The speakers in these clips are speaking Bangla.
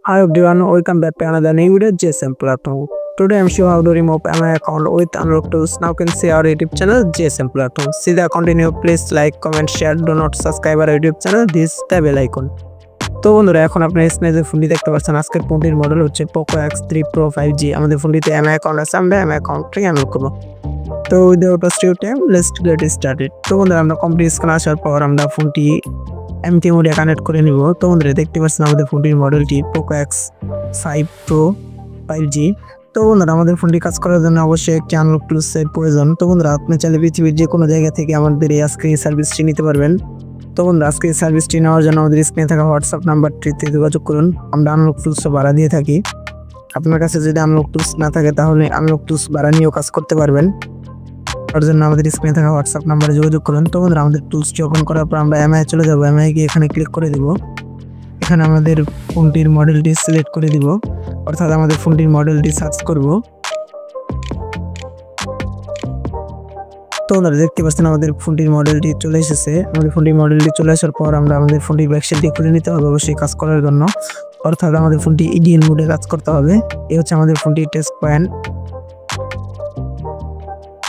Hi everyone, welcome back to another new video JSM platform. Today I'm showing how to remove my account with unlock tools. Now you can see our YouTube channel JSM platform. See the continue, please like, comment, share. Do not subscribe our YouTube channel. This the bell icon. তো বন্ধুরা এখন আপনারা স্ক্রিনে যে ফোনটি দেখতে পাচ্ছেন আজকের ফোনটির মডেল হচ্ছে Poco X3 Pro 5G। আমাদের ফোনটিতে MI অ্যাকাউন্ট আছে, আমরা MI অ্যাকাউন্টটি আনলক করব। তো without wasting time let's get started. তো বন্ধুরা আমরা কমপ্লিট স্ক্রিন আসার পর আমরা ফোনটি এমটি মোডে কানেক্ট করে নিব। তো বন্ধুরা দেখতে পাচ্ছেন আমাদের ফোনটির মডেলটি Poco X5 Pro 5G। তো বন্ধুরা আমাদের ফোনটি কাজ করার জন্য অবশ্যই একটি আনলক টুলসের প্রয়োজন। তো বন্ধুরা আপনি চাইলে পৃথিবীর যে কোনো জায়গা থেকে আমাদের এই আজকে এই সার্ভিসটি নিতে পারবেন। তো বন্ধুরা আজকে এই সার্ভিসটি নেওয়ার জন্য আমাদের স্ক্রিনে থাকা হোয়াটসঅ্যাপ নাম্বারটিতে যোগাযোগ করুন। আমরা আনলক টুলস ভাড়া দিয়ে থাকি। আপনার কাছে যদি আনলক টুলস না থাকে তাহলে আনলক টুলস ভাড়া নিয়েও কাজ করতে পারবেন। তার জন্য আমাদের স্ক্রিনে থাকা হোয়াটসঅ্যাপ নাম্বারে যোগাযোগ করুন। তো বন্ধুরা আমাদের টুলসটি ওপেন করার পর আমরা এমআই চলে যাব। এমআই গিয়ে এখানে ক্লিক করে দিব। এখানে আমাদের ফোনটির মডেলটি সিলেক্ট করে দিব, অর্থাৎ আমাদের ফোনটির মডেলটি সার্চ করব। তো বন্ধুরা দেখতে পাচ্ছেন আমাদের ফোনটির মডেলটি চলে এসেছে। আমাদের ফোনটির মডেলটি চলে আসার পর আমরা আমাদের ফোনটির ব্যাকসাইডটি খুলে নিতে হবে অবশ্যই কাজ করার জন্য, অর্থাৎ আমাদের ফোনটি ইডিএল মোডে কাজ করতে হবে। এই হচ্ছে আমাদের ফোনটির টেস্ট পয়েন্ট।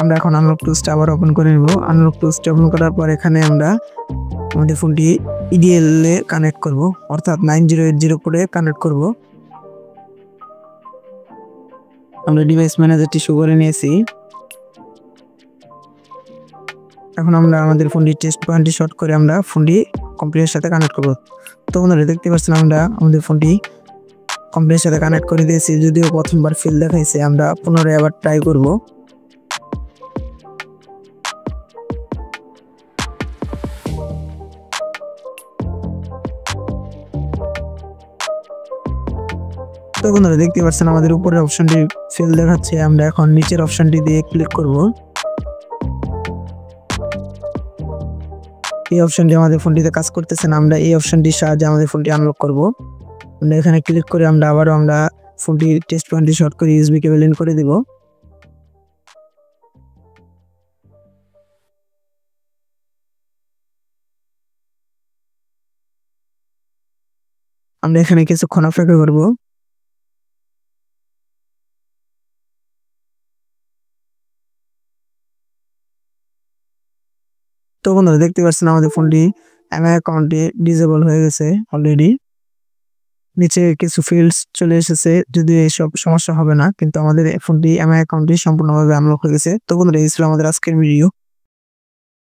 আমরা এখন আনলক টুলসটা আবার ওপেন করে নেব। আনলক টুলসটা ওপেন করার পর এখানে আমরা আমাদের ফোনটি ইডিএল এ কানেক্ট করব, অর্থাৎ 9080 করে কানেক্ট করব। আমরা ডিভাইস ম্যানেজারটি শো করে নিয়েছি। এখন আমরা আমাদের ফোনটি টেস্ট পয়েন্টটি শর্ট করে আমরা ফোনটি কম্পিউটারের সাথে কানেক্ট করব। তো বন্ধুরা দেখতে পাচ্ছেন আমরা আমাদের ফোনটি কম্পিউটারের সাথে কানেক্ট করে দিয়েছি। যদিও প্রথমবার ফেল দেখাইছে, আমরা পুনরায় আবার ট্রাই করব। তো বন্ধুরা দেখতে পাচ্ছেন আমাদের উপরের অপশনটি ফেল দেখাচ্ছে। আমরা এখন নিচের অপশনটি দিয়ে ক্লিক করব। এই অপশনটি আমাদের ফোনটিতে কাজ করতেছে না, আমরা এই অপশনটির সাহায্যে আমাদের ফোনটি আনলক করব। আমরা এখানে ক্লিক করে আমরা আবারও ফোনটি টেস্ট পয়েন্টটি শর্ট করে ইউএসবি কেবল ইন করে দিব। আমরা এখানে কিছুক্ষণ অপেক্ষা করব। তো বন্ধুরা দেখতে পাচ্ছেন আমাদের ফোনটি এমআই অ্যাকাউন্টে ডিসেবল হয়ে গেছে অলরেডি। নিচে কিছু ফিল্ডস চলে এসেছে, যদিও এইসব সমস্যা হবে না, কিন্তু আমাদের ফোনটি এমআই অ্যাকাউন্টটি সম্পূর্ণভাবে আনলক হয়ে গেছে। তো বন্ধুরা এই ছিল আমাদের আজকের ভিডিও।